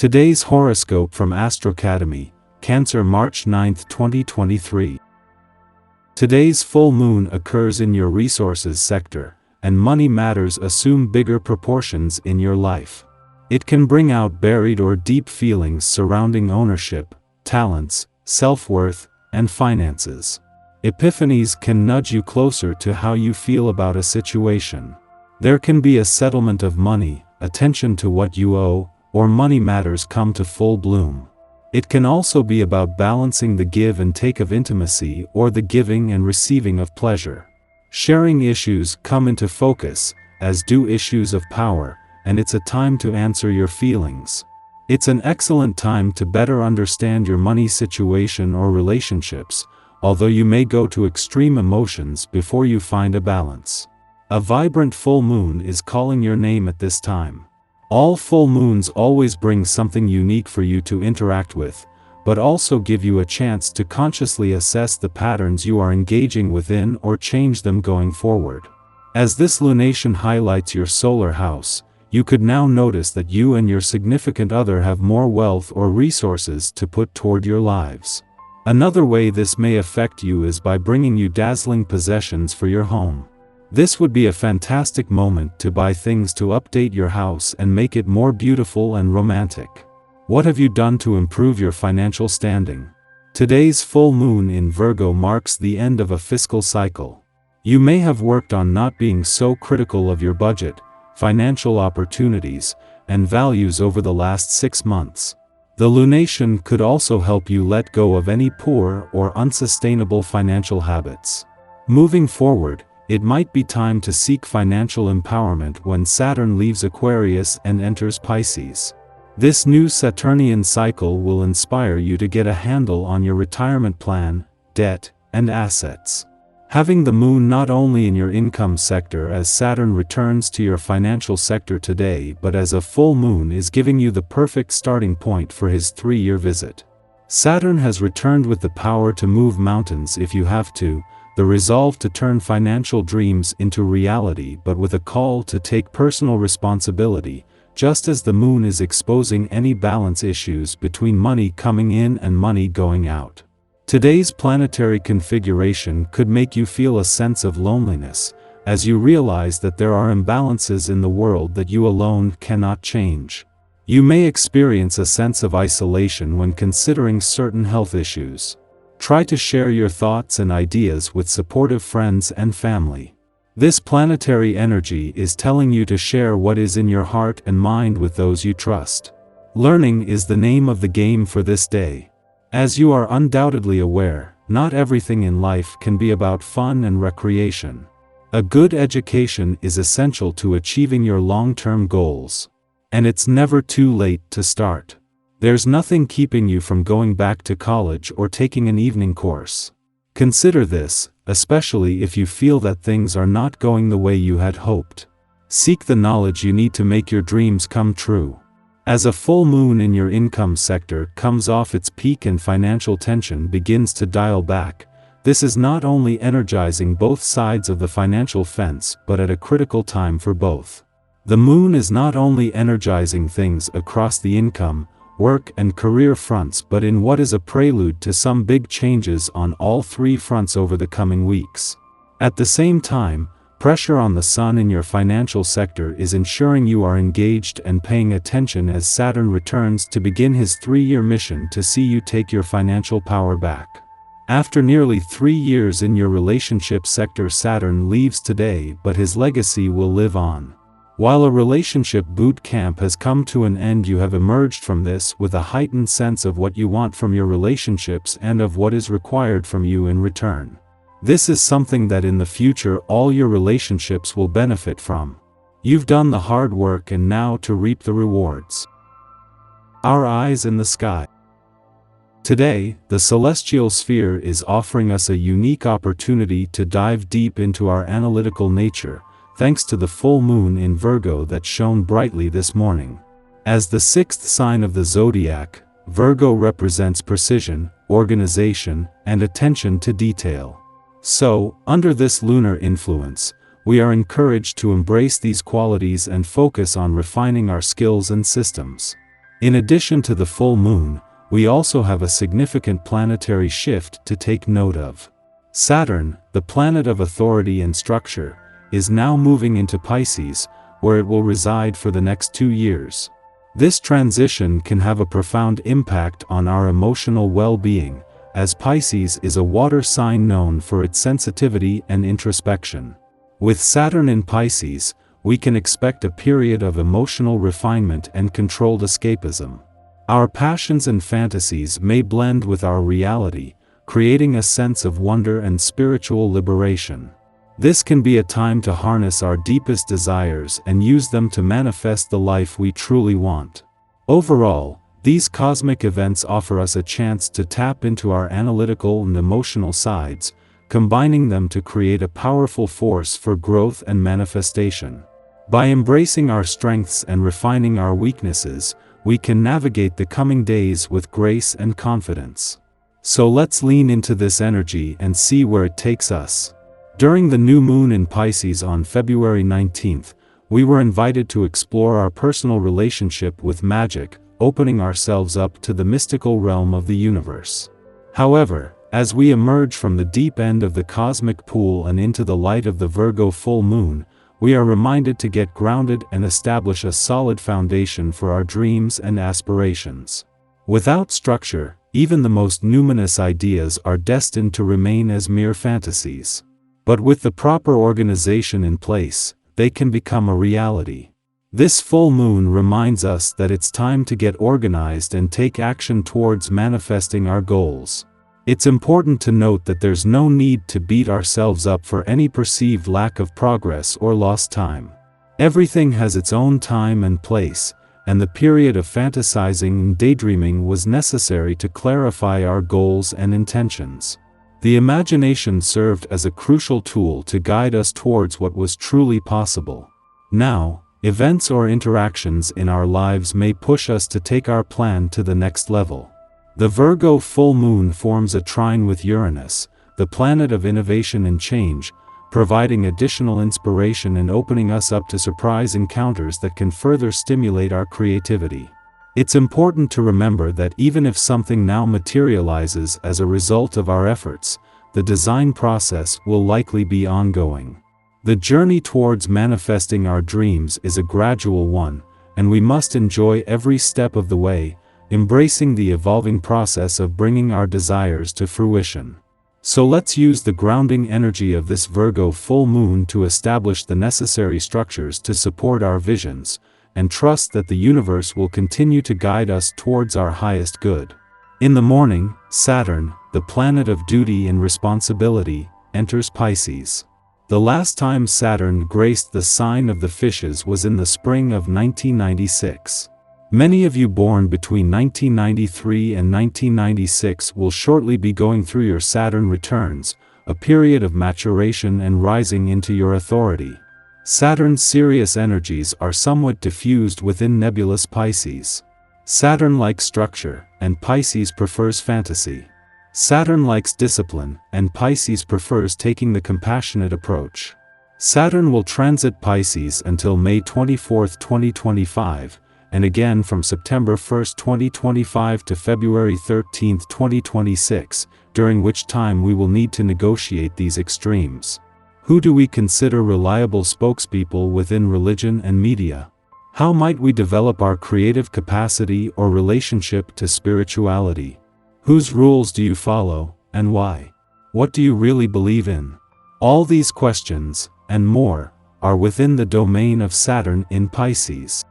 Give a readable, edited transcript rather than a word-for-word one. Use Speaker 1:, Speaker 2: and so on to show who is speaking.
Speaker 1: Today's horoscope from Astrocademy, Cancer, March 9, 2023. Today's full moon occurs in your resources sector, and money matters assume bigger proportions in your life. It can bring out buried or deep feelings surrounding ownership, talents, self-worth, and finances. Epiphanies can nudge you closer to how you feel about a situation. There can be a settlement of money, attention to what you owe, or money matters come to full bloom. It can also be about balancing the give and take of intimacy or the giving and receiving of pleasure. Sharing issues come into focus, as do issues of power, and it's a time to answer your feelings. It's an excellent time to better understand your money situation or relationships, although you may go to extreme emotions before you find a balance. A vibrant full moon is calling your name at this time. All full moons always bring something unique for you to interact with, but also give you a chance to consciously assess the patterns you are engaging within or change them going forward. As this lunation highlights your solar house, you could now notice that you and your significant other have more wealth or resources to put toward your lives. Another way this may affect you is by bringing you dazzling possessions for your home. This would be a fantastic moment to buy things to update your house and make it more beautiful and romantic. What have you done to improve your financial standing? Today's full moon in Virgo marks the end of a fiscal cycle. You may have worked on not being so critical of your budget, financial opportunities, and values over the last 6 months. The lunation could also help you let go of any poor or unsustainable financial habits. Moving forward, it might be time to seek financial empowerment when Saturn leaves Aquarius and enters Pisces. This new Saturnian cycle will inspire you to get a handle on your retirement plan, debt, and assets. Having the moon not only in your income sector as Saturn returns to your financial sector today but as a full moon is giving you the perfect starting point for his 3-year visit. Saturn has returned with the power to move mountains if you have to, the resolve to turn financial dreams into reality, but with a call to take personal responsibility, just as the moon is exposing any balance issues between money coming in and money going out. Today's planetary configuration could make you feel a sense of loneliness, as you realize that there are imbalances in the world that you alone cannot change. You may experience a sense of isolation when considering certain health issues. Try to share your thoughts and ideas with supportive friends and family. This planetary energy is telling you to share what is in your heart and mind with those you trust. Learning is the name of the game for this day. As you are undoubtedly aware, not everything in life can be about fun and recreation. A good education is essential to achieving your long-term goals. And it's never too late to start. There's nothing keeping you from going back to college or taking an evening course. Consider this, especially if you feel that things are not going the way you had hoped. Seek the knowledge you need to make your dreams come true. As a full moon in your income sector comes off its peak and financial tension begins to dial back, this is not only energizing both sides of the financial fence but at a critical time for both. The moon is not only energizing things across the income, work and career fronts but in what is a prelude to some big changes on all 3 fronts over the coming weeks. At the same time, pressure on the sun in your financial sector is ensuring you are engaged and paying attention as Saturn returns to begin his 3-year mission to see you take your financial power back. After nearly 3 years in your relationship sector, Saturn leaves today, but his legacy will live on. While a relationship boot camp has come to an end, you have emerged from this with a heightened sense of what you want from your relationships and of what is required from you in return. This is something that in the future all your relationships will benefit from. You've done the hard work and now to reap the rewards. Our eyes in the sky. Today, the celestial sphere is offering us a unique opportunity to dive deep into our analytical nature, thanks to the full moon in Virgo that shone brightly this morning. As the 6th sign of the zodiac, Virgo represents precision, organization, and attention to detail. So, under this lunar influence, we are encouraged to embrace these qualities and focus on refining our skills and systems. In addition to the full moon, we also have a significant planetary shift to take note of. Saturn, the planet of authority and structure, is now moving into Pisces, where it will reside for the next 2 years. This transition can have a profound impact on our emotional well-being, as Pisces is a water sign known for its sensitivity and introspection. With Saturn in Pisces, we can expect a period of emotional refinement and controlled escapism. Our passions and fantasies may blend with our reality, creating a sense of wonder and spiritual liberation. This can be a time to harness our deepest desires and use them to manifest the life we truly want. Overall, these cosmic events offer us a chance to tap into our analytical and emotional sides, combining them to create a powerful force for growth and manifestation. By embracing our strengths and refining our weaknesses, we can navigate the coming days with grace and confidence. So let's lean into this energy and see where it takes us. During the new moon in Pisces on February 19th, we were invited to explore our personal relationship with magic, opening ourselves up to the mystical realm of the universe. However, as we emerge from the deep end of the cosmic pool and into the light of the Virgo full moon, we are reminded to get grounded and establish a solid foundation for our dreams and aspirations. Without structure, even the most numinous ideas are destined to remain as mere fantasies. But with the proper organization in place, they can become a reality. This full moon reminds us that it's time to get organized and take action towards manifesting our goals. It's important to note that there's no need to beat ourselves up for any perceived lack of progress or lost time. Everything has its own time and place, and the period of fantasizing and daydreaming was necessary to clarify our goals and intentions. The imagination served as a crucial tool to guide us towards what was truly possible. Now, events or interactions in our lives may push us to take our plan to the next level. The Virgo full moon forms a trine with Uranus, the planet of innovation and change, providing additional inspiration and opening us up to surprise encounters that can further stimulate our creativity. It's important to remember that even if something now materializes as a result of our efforts, the design process will likely be ongoing. The journey towards manifesting our dreams is a gradual one, and we must enjoy every step of the way, embracing the evolving process of bringing our desires to fruition. So let's use the grounding energy of this Virgo full moon to establish the necessary structures to support our visions, and trust that the universe will continue to guide us towards our highest good. In the morning, Saturn, the planet of duty and responsibility, enters Pisces. The last time Saturn graced the sign of the fishes was in the spring of 1996. Many of you born between 1993 and 1996 will shortly be going through your Saturn returns, a period of maturation and rising into your authority. Saturn's serious energies are somewhat diffused within nebulous Pisces. Saturn likes structure, and Pisces prefers fantasy. Saturn likes discipline, and Pisces prefers taking the compassionate approach. Saturn will transit Pisces until May 24, 2025, and again from September 1, 2025 to February 13, 2026, during which time we will need to negotiate these extremes. Who do we consider reliable spokespeople within religion and media? How might we develop our creative capacity or relationship to spirituality? Whose rules do you follow, and why? What do you really believe in? All these questions, and more, are within the domain of Saturn in Pisces.